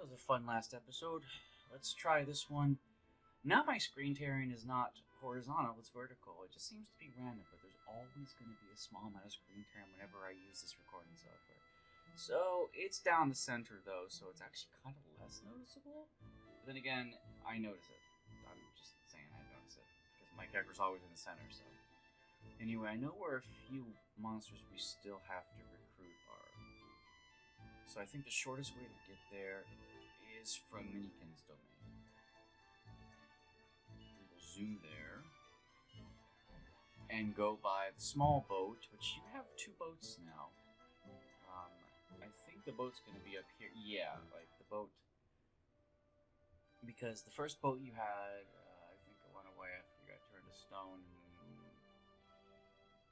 That was a fun last episode. Let's try this one. Now my screen tearing is not horizontal, it's vertical. It just seems to be random, but there's always going to be a small amount of screen tearing whenever I use this recording software. So it's down the center though, so it's actually kind of less noticeable. But then again, I notice it. I'm just saying I notice it, because my character's always in the center, so. Anyway, I know where a few monsters we still have to recruit are. So I think the shortest way to get there is from Minikin's domain. We will zoom there and go by the small boat, which you have 2 boats now. I think the boat's going to be up here. Yeah, like the boat. Because the first boat you had, I think it went away after you got turned to stone.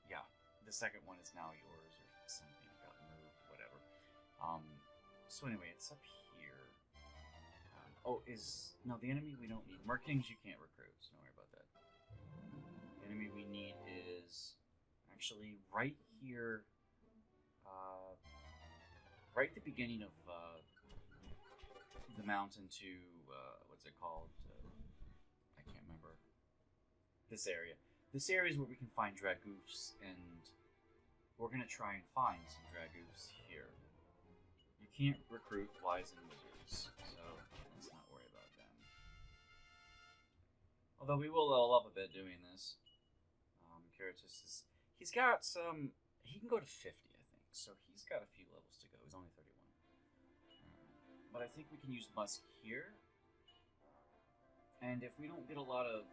Yeah, the second one is now yours or something. It got moved, whatever. So anyway, it's up here. No, the enemy we don't need. Merkings you can't recruit, so don't worry about that. The enemy we need is actually right here, right at the beginning of the mountain to, what's it called? I can't remember. This area. This area is where we can find Dragoofs, and we're going to try and find some Dragoofs here. You can't recruit Wise and Wizards, so let's not worry about them. Although we will level up a bit doing this. Karatus is... He's got some... He can go to 50, I think, so he's got a few levels to go. He's only 31. But I think we can use Musk here. And if we don't get a lot of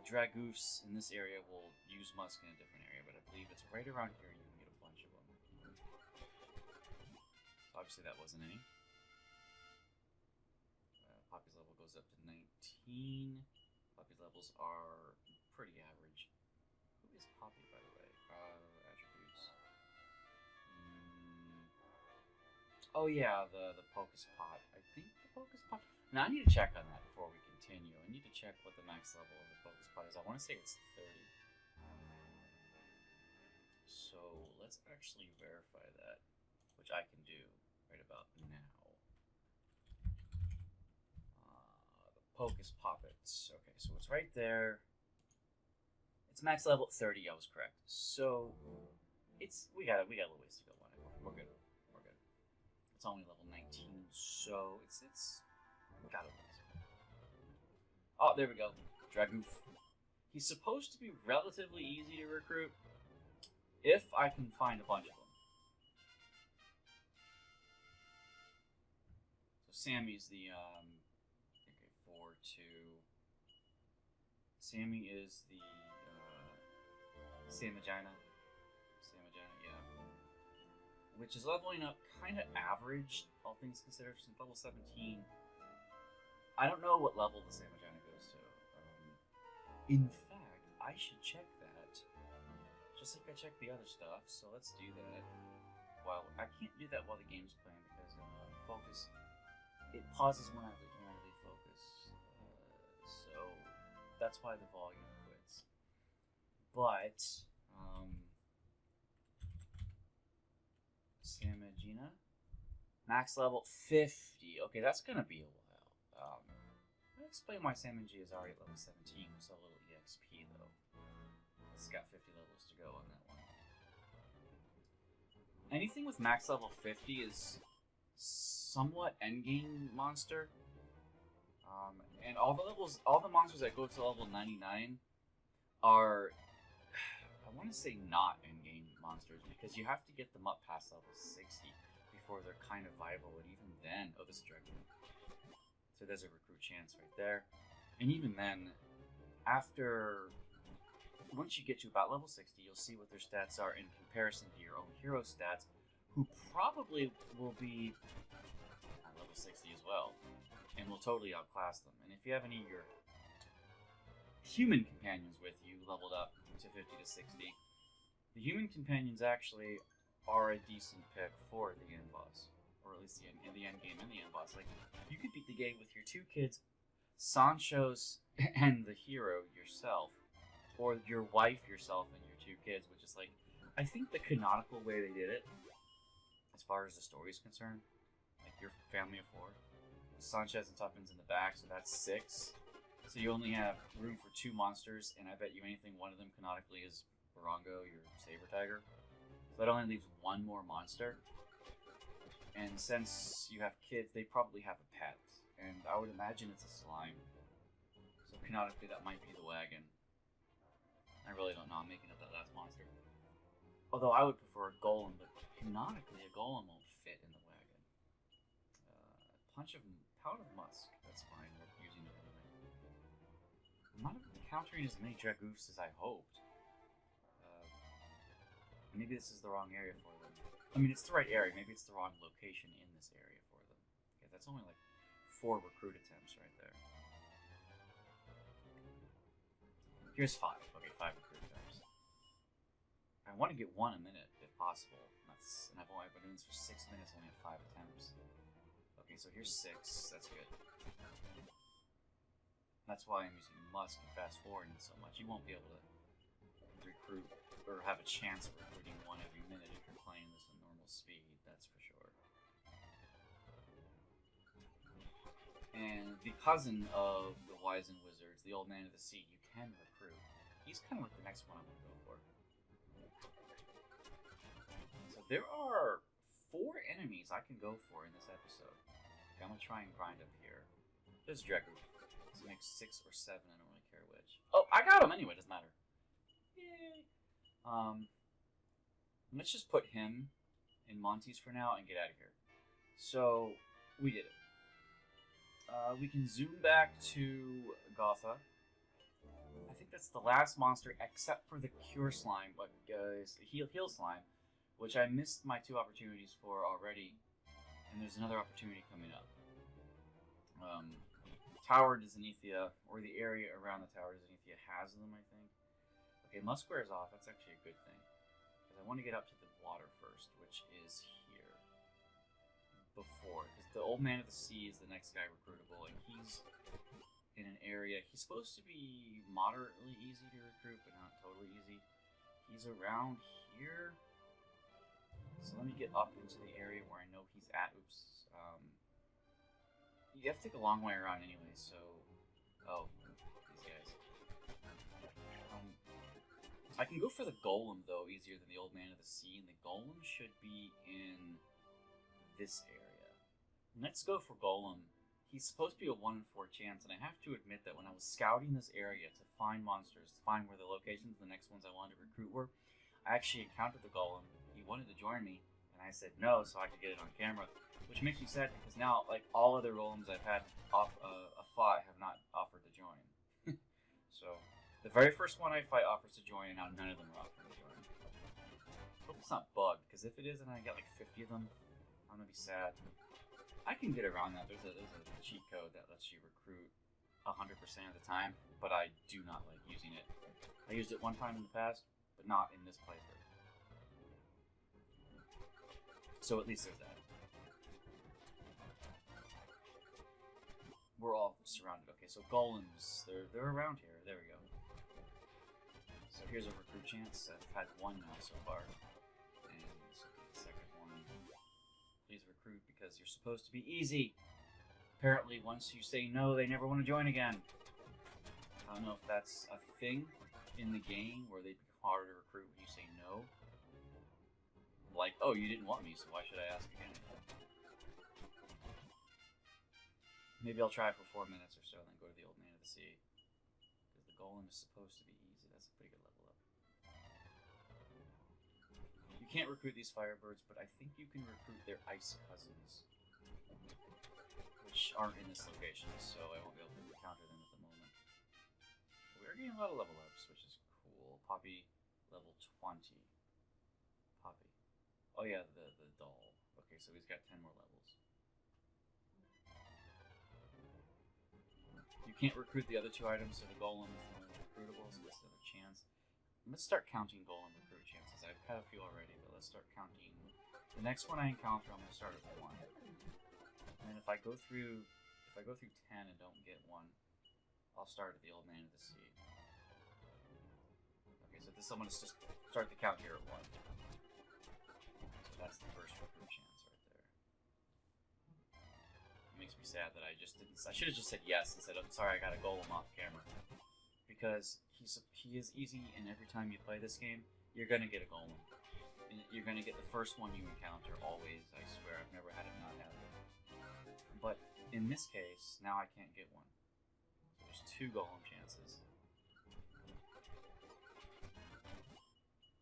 Dragoofs in this area, we'll use Musk in a different area. But I believe it's right around here you can get a bunch of them. Obviously that wasn't any. Poppy's level goes up to 19. Poppy's levels are pretty average. Who is Poppy, by the way? Attributes. Oh yeah, the Pocus Pot. I think the Pocus Pot... Now I need to check on that before we continue. I need to check what the max level of the Pocus Pot is. I want to say it's 30. So let's actually verify that, which I can do right about now. The Pocus Poppets. Okay, so it's right there. It's max level 30. I was correct. So we got a little ways to go on it. We're good. We're good. It's only level 19, so it's got a ways. Oh, there we go. Dragoof. He's supposed to be relatively easy to recruit if I can find a bunch of them. So Sammy's the okay, 4-2. Sammy is the Samagina, yeah. Which is leveling up kind of average, all things considered, since level 17. I don't know what level the Samagina goes to. In fact, I should check that. Just like I checked the other stuff, so let's do that. Well, I can't do that while the game's playing because focus, it pauses when I leave focus. So that's why the volume quits. But, Samagina, max level 50. Okay, that's gonna be a while. I'll explain why Samagina is already at level 17. We saw a little EXP though. It's got 50 levels to go on that one. Anything with max level 50 is somewhat endgame monster. And all the monsters that go to level 99 are, I want to say, not endgame monsters, because you have to get them up past level 60 before they're kind of viable, and even then... Oh, this is Dragon. So there's a recruit chance right there. And even then, once you get to about level 60, you'll see what their stats are in comparison to your own hero stats, who probably will be at level 60 as well, and will totally outclass them. And if you have any of your human companions with you leveled up to 50 to 60, the human companions actually are a decent pick for the end boss, or at least in the end game and the end boss. Like, you could beat the game with your 2 kids, Sancho's, and the hero yourself, or your wife, yourself, and your 2 kids, which is like, I think the canonical way they did it, as far as the story is concerned, like your family of 4. Sanchez and Tuppence in the back, so that's 6. So you only have room for 2 monsters, and I bet you anything one of them canonically is Barongo, your Saber Tiger. So that only leaves 1 more monster. And since you have kids, they probably have a pet. And I would imagine it's a slime. So canonically that might be the wagon. I really don't know, I'm making up that last monster. Although I would prefer a golem, but canonically a golem won't fit in the wagon. Pound of musk, that's fine, we're using it anyway. I'm not encountering as many Dragoofs as I hoped. Maybe this is the wrong area for them. I mean, it's the right area, maybe it's the wrong location in this area for them. Okay, that's only like 4 recruit attempts right there. Here's 5. Okay, 5 recruit attempts. I want to get 1 a minute, if possible. And I've only been doing this for 6 minutes, only have 5 attempts. Okay, so here's 6. That's good. That's why I'm using Musk and fast forwarding so much. You won't be able to recruit or have a chance of recruiting 1 every minute if you're playing this at normal speed. That's for sure. And the cousin of the Wizened Wizards, the Old Man of the Sea, you can recruit. He's kind of like the next one I'm going to go for. So there are 4 enemies I can go for in this episode. Okay, I'm going to try and grind up here. There's Dragoon. So it makes 6 or 7, I don't really care which. Oh, I got him anyway, doesn't matter. Yay! Let's just put him in Mantis for now and get out of here. So, we did it. We can zoom back to Gotha. I think that's the last monster except for the Cure Slime, but Heal Slime, which I missed my 2 opportunities for already, and there's another opportunity coming up. Tower de Zenithia, or the area around the Tower de Zenithia has them, I think. Okay, Musk wears off, that's actually a good thing. Because I want to get up to the water first, which is here. Because the Old Man of the Sea is the next guy recruitable, and he's in an area, he's supposed to be moderately easy to recruit, but not totally easy. He's around here. So let me get up into the area where I know he's at. Oops. You have to take a long way around anyway, so... Oh, these guys. I can go for the Golem, though, easier than the Old Man of the Sea, and the Golem should be in this area. Let's go for Golem. He's supposed to be a 1 in 4 chance, and I have to admit that when I was scouting this area to find monsters, to find where the locations of the next ones I wanted to recruit were, I actually encountered the Golem. He wanted to join me, and I said no so I could get it on camera, which makes me sad because now, like, all other Golems I've had fought have not offered to join. So, the very first one I fight offers to join, and now none of them are offering to join. Hope it's not bugged, because if it is and I get like 50 of them, I'm gonna be sad. I can get around that. There's a cheat code that lets you recruit 100% of the time, but I do not like using it. I used it 1 time in the past, but not in this playthrough. So at least there's that. We're all surrounded. Okay, so golems, they're around here. There we go. So here's a recruit chance. I've had 1 now so far. And so the second one. Please recruit because you're supposed to be easy. Apparently, once you say no, they never want to join again. I don't know if that's a thing in the game where they become harder to recruit when you say no. Like, oh, you didn't want me, so why should I ask again? Maybe I'll try it for 4 minutes or so, and then go to the Old Man of the Sea. Because the Golem is supposed to be easy. That's a pretty good level up. You can't recruit these Firebirds, but I think you can recruit their Ice Cousins. Which aren't in this location, so I won't be able to encounter them at the moment. We're getting a lot of level ups, which is cool. Poppy, level 20. Poppy. Oh yeah, the doll. Okay, so he's got 10 more levels. You can't recruit the other 2 items, so the Golem is the only recruitable, so that's another chance. Let's start counting Golem recruit chances. I've had a few already, but let's start counting. The next one I encounter, I'm going to start with 1. And then if I go through 10 and don't get 1, I'll start at the Old Man of the Sea. Okay, so this I'm going to just start the count here at 1. So that's the first recruit chance right there. be sad that I just didn't. I should have just said yes and said, "I'm sorry, I got a golem off camera," because he is easy, and every time you play this game, you're gonna get a golem. And you're gonna get the first one you encounter always. I swear, I've never had it not happen. But in this case, now I can't get one. So there's 2 golem chances.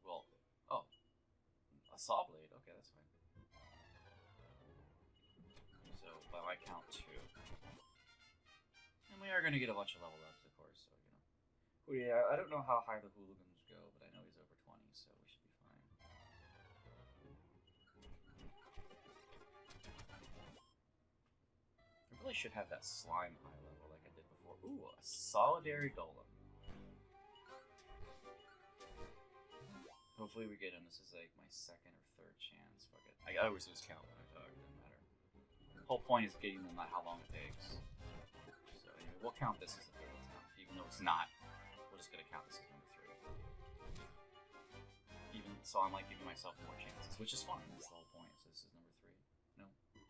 Well, oh, a saw blade. Okay, that's fine. So by my count 2, and we are gonna get a bunch of level ups, of course. So well, yeah, I don't know how high the hooligans go, but I know he's over 20, so we should be fine. I really should have that slime high level like I did before. Ooh, a solitary golem. Hopefully we get him. This is like my 2nd or 3rd chance. Fuck it. I always lose count when I talk. It doesn't matter. The whole point is getting them, not how long it takes. So anyway, we'll count this as a 3rd attempt, even though it's not. We're just gonna count this as number 3. Even so, I'm like giving myself more chances, which is fine. That's the whole point. So this is number 3. No. Okay.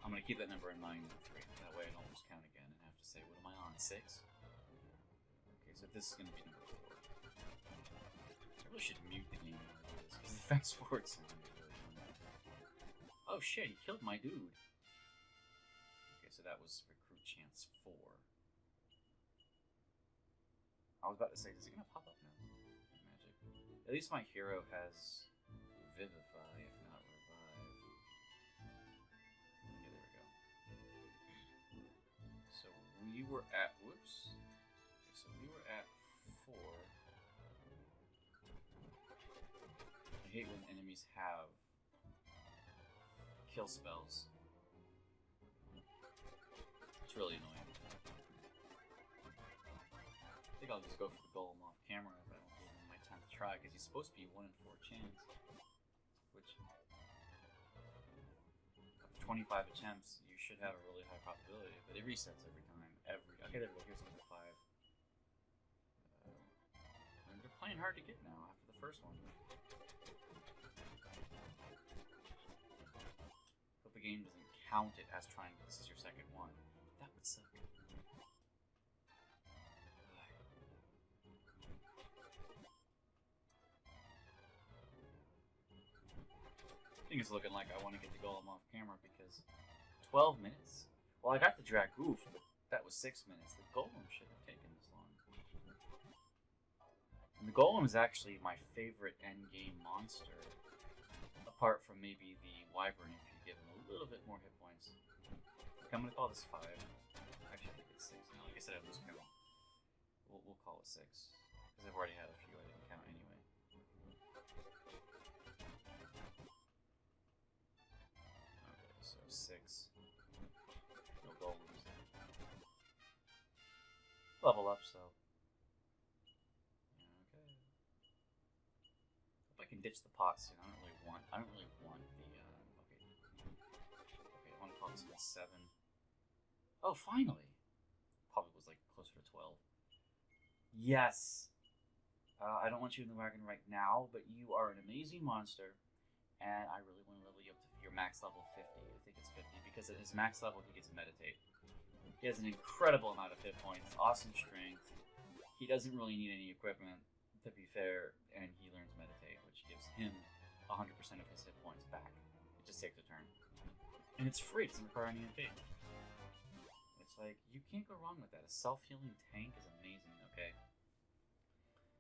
I'm gonna keep that number in mind. 3. That way I don't lose count again and have to say, what am I on? 6. Okay, so this is gonna be number 4. I really should mute the game when I do this, because the fast forward sound is really funny. Oh shit, he killed my dude. Okay, so that was recruit chance 4. I was about to say, is it gonna pop up now? Magic. At least my hero has Vivify, if not Revive. Okay, there we go. So we were at, whoops. Okay, so we were at 4. I hate when enemies have kill spells. It's really annoying. I think I'll just go for the golem off camera if I don't give him my time to try, because he's supposed to be 1 in 4 chance. Which, up to 25 attempts, you should have a really high probability, but it resets every time. Okay, there we go, here's number 5. And they're playing hard to get now after the first one. Hope the game doesn't count it as trying, this is your 2nd one. That would suck. I think it's looking like I want to get the golem off camera because 12 minutes? Well, I got the Dragoof, but that was 6 minutes. The golem shouldn't have taken this long. And the golem is actually my favorite endgame monster, apart from maybe the wyvern if you give him a little bit more hit points. Okay, I'm going to call this 5. Actually, I think it's 6 now. Like I said, I lose count. We'll call it 6, because I've already had a few I didn't count anyway. Okay, so 6. No golems. Level up, so. Yeah, okay. Hope I can ditch the pot soon. I don't really want the, okay. Okay, I want to call this one 7. Oh, finally! Probably was like closer to 12. Yes! I don't want you in the wagon right now, but you are an amazing monster, and I really want to level you up to your max level 50. I think it's 50, because at his max level, he gets Meditate. He has an incredible amount of hit points, awesome strength. He doesn't really need any equipment, to be fair, and he learns Meditate, which gives him 100% of his hit points back. It just takes a turn. And it's free, it doesn't require any MP. It's like, you can't go wrong with that. A self-healing tank is amazing, okay?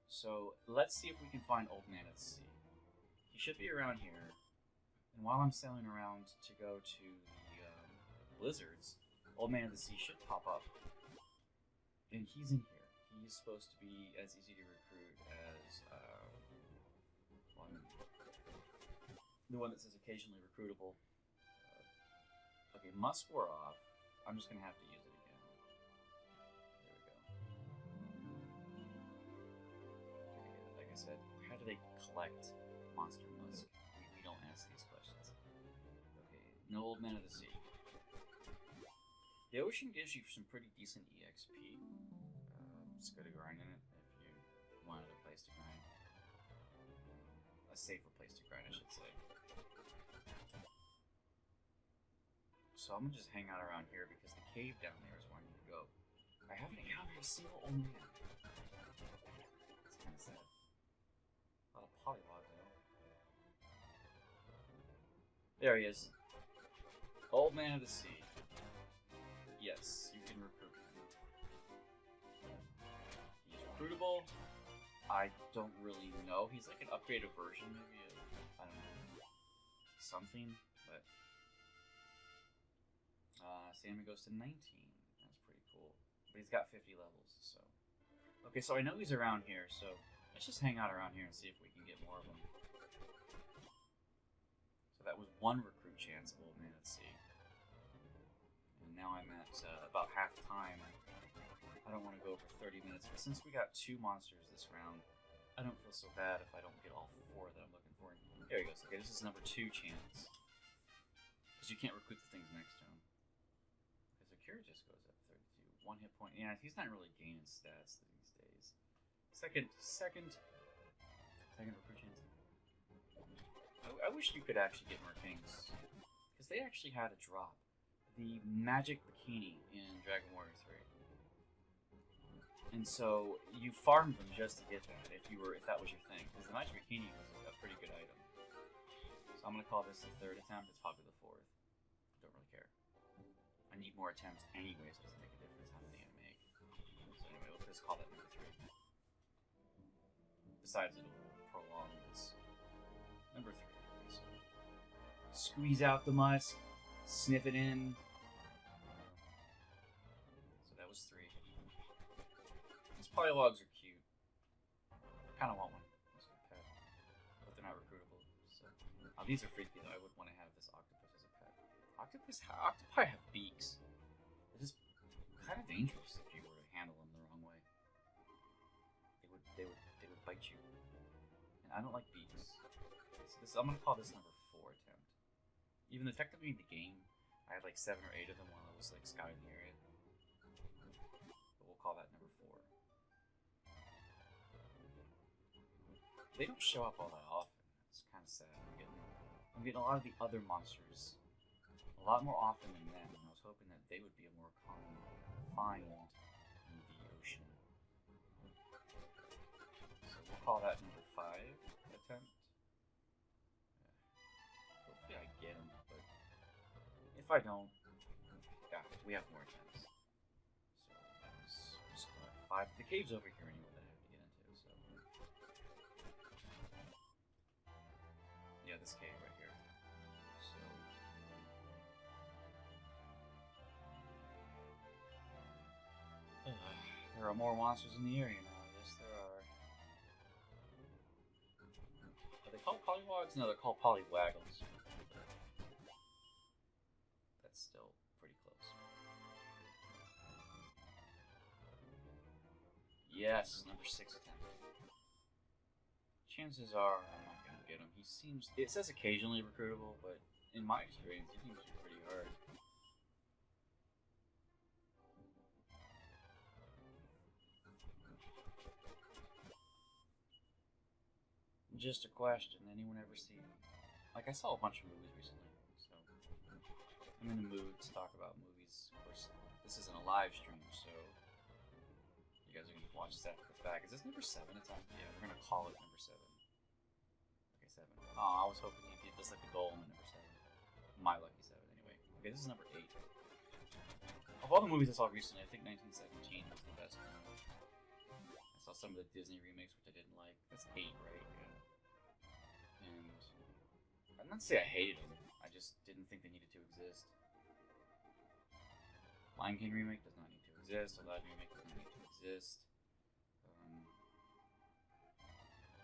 So, let's see if we can find Old Man at Sea. He should be around here. And while I'm sailing around to go to the blizzards, Old Man of the Sea should pop up. And he's in here. He's supposed to be as easy to recruit as the one that says occasionally recruitable. Okay, Musk wore off. I'm just going to have to use it again. There we go. Okay, like I said, how do they collect Monster Musk? We don't ask these questions. Okay, no Old Man of the Sea. The ocean gives you some pretty decent EXP. Just go to grind in it if you wanted a place to grind. A safer place to grind, I should say. So I'm gonna just hang out around here because the cave down there is where I need to go. I haven't encountered a single old man. It's kind of sad. A lot of polywogs though. There he is. Old Man of the Sea. Yes, you can recruit him. He's recruitable. I don't really know. He's like an upgraded version, maybe, of, I don't know, something, but Salmon goes to 19. That's pretty cool. But he's got 50 levels, so. Okay, so I know he's around here, so let's just hang out around here and see if we can get more of them. So that was one recruit chance of Old Man at Sea. And now I'm at about half time. I don't want to go over 30 minutes, but since we got 2 monsters this round, I don't feel so bad if I don't get all 4 that I'm looking for. There he goes. Okay, this is number 2 chance. Because you can't recruit the things next to him. Because the cure just goes up 32. 1 hit point. Yeah, he's not really gaining stats these days. Second recruit chance. I wish you could actually get more kings. Because they actually had a drop. The magic bikini in Dragon Warrior 3. And so you farmed them just to get that if that was your thing. Because the magic bikini was a pretty good item. So I'm gonna call this the 3rd attempt. It's probably the 4th. Don't really care. I need more attempts anyway, so it doesn't make a difference how many I make. So anyway, we'll just call that number 3. Besides, it'll prolong this. Number 3. So squeeze out the musk, sniff it in. So that was 3. These polywogs are cute. I kind of want one as a pet, but they're not recruitable. So these are freaky though. I would want to have this octopus as a pet. Octopi have beaks. They're just kind of dangerous if you were to handle them the wrong way. They would bite you. And I don't like beaks. So I'm gonna call this number 4 attempt. Even though technically in the game, I had like 7 or 8 of them while I was like scouting the area. But we'll call that number 4. They don't show up all that often. It's kind of sad. I'm getting a lot of the other monsters a lot more often than them, and I was hoping that they would be a more common find in the ocean. So we'll call that number 5 attempt. Hopefully I get him, but if I don't, yeah, we have more attempts. So that was just 5. The cave's over here anyway that I have to get into, so. Yeah, this cave right here. So. There are more monsters in the area now. Yes, there are. Are they called polywogs? No, they're called polywaggles. That's still pretty close. Yes, number 6 attempt. Chances are I'm not going to get him. He seems... It says occasionally recruitable, but in my experience, he seems to be pretty hard. Just a question, anyone ever seen... Like, I saw a bunch of movies recently, so... I'm in the mood to talk about movies. Of course, this isn't a live stream, so... You guys are going to watch this after the fact. Is this number 7 attempt? Yeah, we're going to call it number 7. Okay, 7. Oh, I was hoping you'd get this like the golem in number 7. My lucky 7, anyway. Okay, this is number 8. Of all the movies I saw recently, I think 1917 was the best one. I saw some of the Disney remakes, which I didn't like. That's 8, right? Yeah. And I'm not to say I hated them. I just didn't think they needed to exist. Lion King remake does not need to exist. Aladdin remake does not need to exist.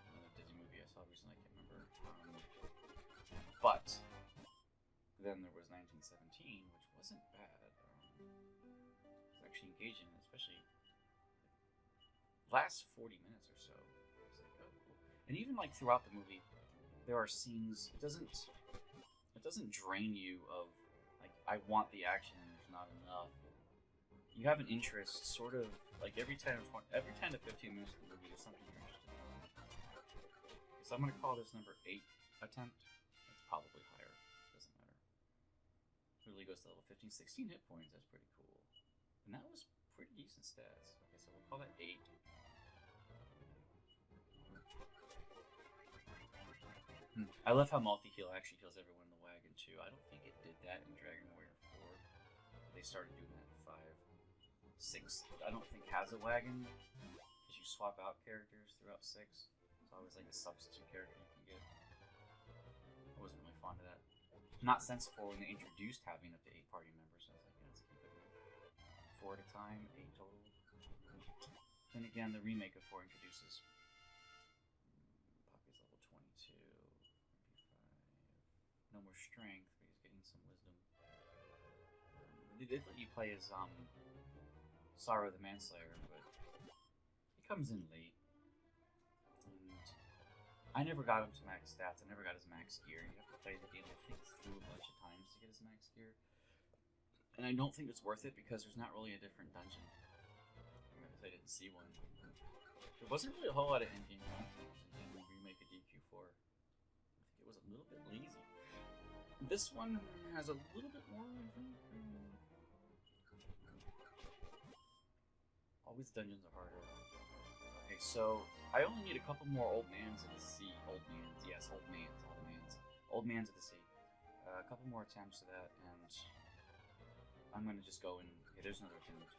Another Disney movie I saw recently, I can't remember. But then there was 1917, which wasn't bad. It was actually engaging, especially last 40 minutes or so. It was like, oh, cool. And even like throughout the movie, there are scenes. It doesn't drain you of like I want the action and there's not enough. You have an interest, sort of like every 10 to 15 minutes of the movie, there's something you're interested in. So I'm gonna call this number 8 attempt. It's probably higher. Doesn't matter. Really immediately goes to level 15, 16 hit points. That's pretty cool. And that was pretty decent stats. Okay, so we'll call that 8. I love how multi-heal actually heals everyone in the wagon too. I don't think it did that in Dragon Warrior 4. They started doing that in 5. 6, I don't think has a wagon, because you swap out characters throughout 6. It's always like a substitute character you can get. I wasn't really fond of that. Not sensible when they introduced having up to 8 party members, so I was like, yeah, let's keep it 4 at a time, 8 total. Then again, the remake of 4 introduces Poppy's level 22, MP5. No more strength, but he's getting some wisdom. They did let you play as Sorrow the Manslayer, but he comes in late. And I never got him to max stats. I never got his max gear. You have to play the game, I think, through a bunch of times to get his max gear. And I don't think it's worth it because there's not really a different dungeon. I didn't see one. There wasn't really a whole lot of endgame content in the remake of DQ4. I think it was a little bit lazy. This one has a little bit more, I think. Always dungeons are harder. Okay, so I only need a couple more old mans of the sea. Old mans, yes, old mans. Old mans of the sea. A couple more attempts to that, and I'm gonna just go in. Okay, there's another attempt.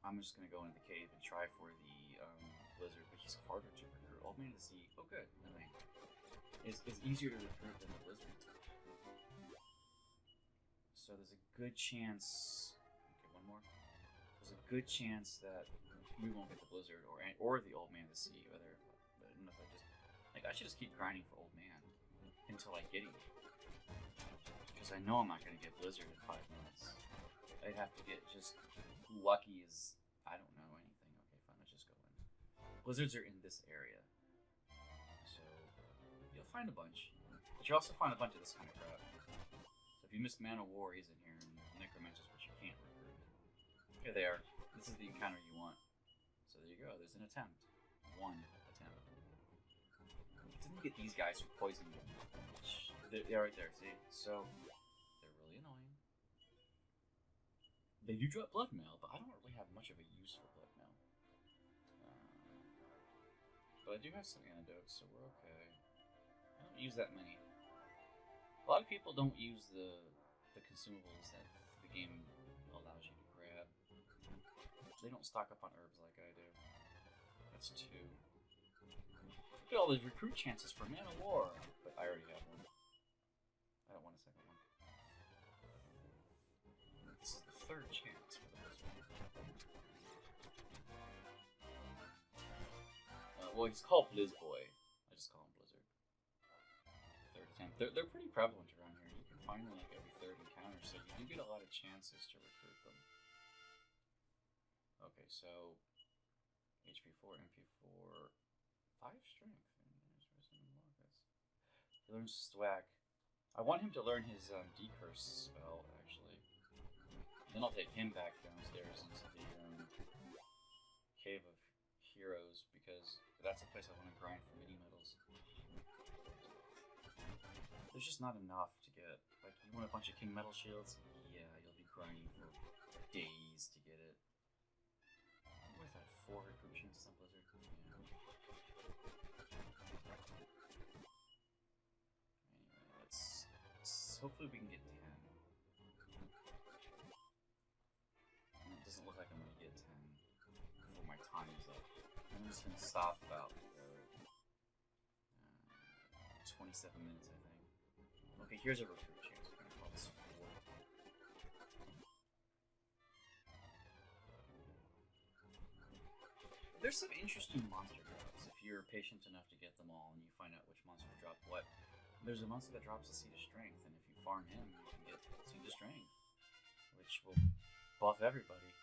I'm just gonna go into the cave and try for the blizzard, but he's harder to recruit. Old man of the sea. Oh, good. I mean, it's easier to recruit than the blizzard. So there's a good chance. Okay, one more. There's a good chance that we won't get the blizzard or the old man of the sea. Whether I don't know if I should just keep grinding for old man until I get him, because I know I'm not gonna get blizzard in 5 minutes. I'd have to get just lucky as I don't know anything. Okay, fine. Let's just go in. Blizzards are in this area, so you'll find a bunch, but you also find a bunch of this kind of crap. So if you missed Man of War, he's in here, and there's Necromancers, which you can't recruit. Here they are. This is the encounter you want. So there you go. There's an attempt. One attempt. Didn't get these guys who poison you. They're right there. See? So they're really annoying. They do drop blood mail, but I don't really have much of a use for blood mail. But I do have some antidotes, so we're okay. I don't use that many. A lot of people don't use the consumables that the game allows you to grab. They don't stock up on herbs like I do. That's 2. Look at all these recruit chances for Man of War, but I already have one. I don't want a second one. This is the 3rd chance for the blizzard. Well, he's called blizzboy. I just call him blizzard. 3rd attempt. They're pretty prevalent around here. You can find them like every 3rd encounter, so you do get a lot of chances to recruit them. Okay, so HP 4, MP 4, 5 strength. He learns Swag. I want him to learn his decurse spell, actually. Then I'll take him back downstairs into the Cave of Heroes, because that's a place I want to grind for mini medals. There's just not enough to get. Like, you want a bunch of King Metal Shields? Yeah, you'll be grinding for days to get it. What is that, 4 recruit chances on Blizzard? Yeah. Anyway, let's hopefully we can get 10. And it doesn't look like I'm going to get 10 before my time is up. I'm just going to stop about 27 minutes, I think. Okay, here's a recruit chance. We're going to call this 4. There's some interesting monster drops if you're patient enough to get them all and you find out which monster dropped what. There's a monster that drops a Seed of Strength, and if you farm him, you can get Seed of Strength, which will buff everybody.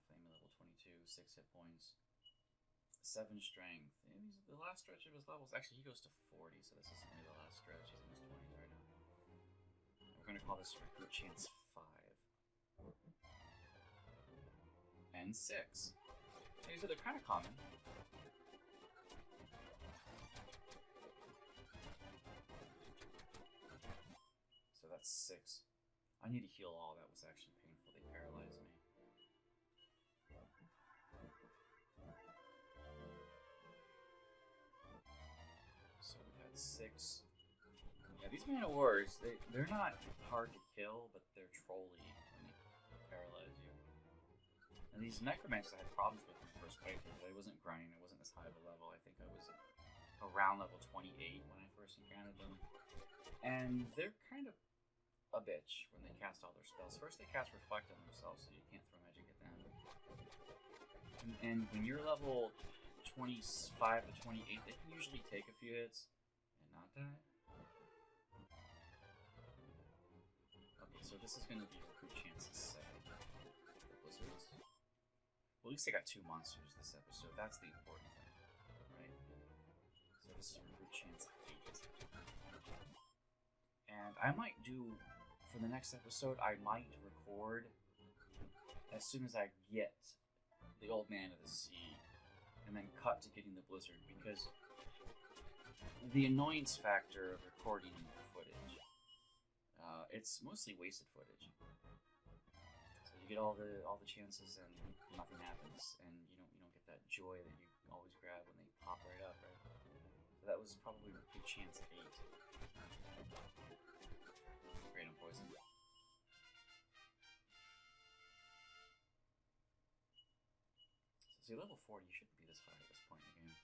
Flame level 22, 6 hit points, 7 strength. And the last stretch of his levels, actually he goes to 40, so this isn't really the last stretch. He's in his 20s right now. We're going to call this recruit chance 5. And 6. So they're kind of common. that's 6. I need to heal all. That was actually painful. They paralyzed me. So we've had 6. Yeah, these Man-O-Wars, they're not hard to kill, but they're trolly when they paralyze you. And these Necromancers I had problems with in the first playthrough, but I wasn't grinding, I wasn't this high of a level. I think I was around level 28 when I first encountered them. And they're kind of a bitch when they cast all their spells. First they cast Reflect on themselves, so you can't throw magic at them. And when you're level 25 to 28, they can usually take a few hits and not die. Okay, so this is going to be recruit chances 7 for Blizzards. Well, at least I got 2 monsters this episode. That's the important thing, right? So this is recruit chance 8. And I might do, for the next episode, I might record as soon as I get the Old Man of the Sea, and then cut to getting the Blizzard, because the annoyance factor of recording footage, it's mostly wasted footage. So you get all the chances and nothing happens, and you don't get that joy that you always grab when they pop right up, right? So that was probably a good chance 8. Great on poison. So see, level 40, you shouldn't be this high at this point in the game.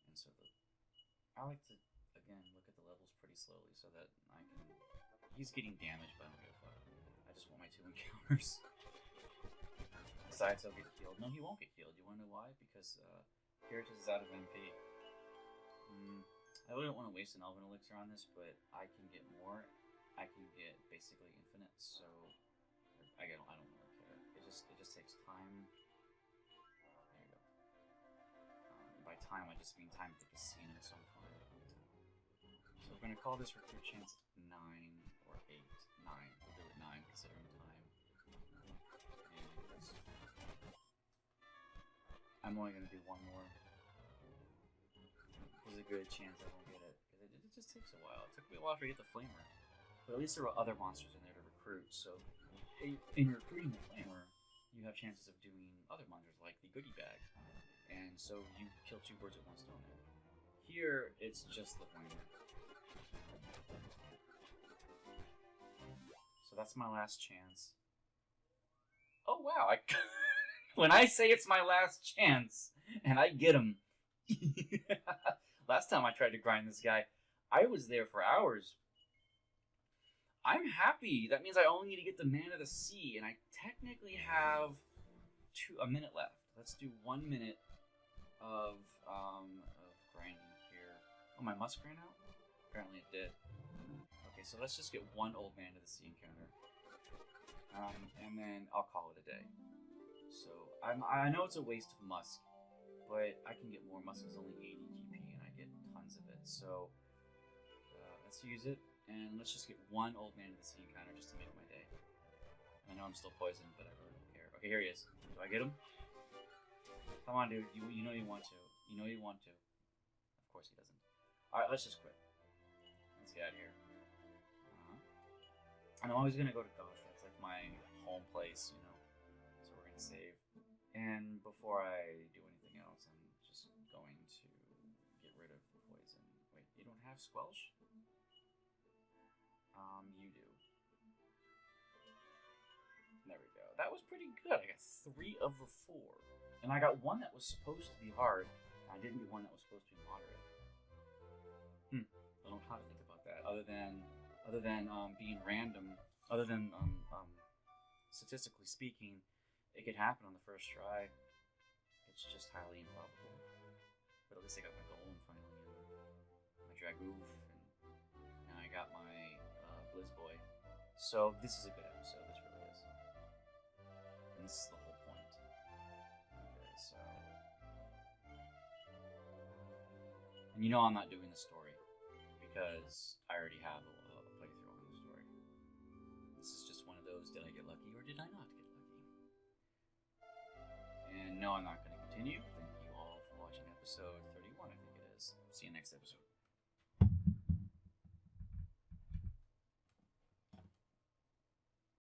And so I like to, again, look at the levels pretty slowly so that I can... He's getting damaged, but I don't give a fuck. I just want my 2 encounters. Besides, he'll get healed. No, he won't get healed. You wanna know why? Because Kiratis is out of MP. I really don't want to waste an Elven Elixir on this, but I can get more. I can get basically infinite, so I don't really care. It just takes time. There you go. By time, I just mean time at the casino, so I'm fine. So we're gonna call this recruit chance 9 or 8. 9. We'll do it 9 considering time. And I'm only gonna do 1 more. There's a good chance I won't get it, because it just takes a while. It took me a while to get the Flamer, but at least there were other monsters in there to recruit, so in recruiting the Flamer, you have chances of doing other monsters like the Goodie Bag, and so you kill 2 birds with 1 stone there. Here, it's just the Flamer. So that's my last chance. Oh wow, when I say it's my last chance, and I get him. Last time I tried to grind this guy, I was there for hours. I'm happy. That means I only need to get the Man of the Sea, and I technically have a minute left. Let's do 1 minute of grinding here. Oh, my musk ran out? Apparently it did. Okay, so let's just get 1 Old Man of the Sea encounter. And then I'll call it a day. So, I know it's a waste of musk, but I can get more. Musk is only 80 GP, and I get tons of it. So let's use it, and let's just get 1 Old Man of the Sea encounter just to make my day. I know I'm still poisoned, but I really don't care. Okay, here he is. Do I get him? Come on, dude. You know you want to. You know you want to. Of course he doesn't. All right, let's just quit. Let's get out of here. I'm always gonna go to Goth. That's like my home place, you know. So we're gonna save. And before I do anything else, I'm just going to get rid of the poison. Wait, you don't have Squelch? You do. There we go. That was pretty good. I got 3 of the 4. And I got 1 that was supposed to be hard. I didn't get 1 that was supposed to be moderate. I don't know how to think about that. Other than being random, other than statistically speaking, it could happen on the first try. It's just highly improbable. But at least I got my golem finally, and my dragoof, and I got my blizzboy. So this is a good episode. This really is. And this is the whole point. Okay, so, and you know I'm not doing the story because I already have a playthrough on the story. This is just one of those, did I get lucky or did I not get lucky? And no, I'm not going to continue. Thank you all for watching episode 31, I think it is. See you next episode.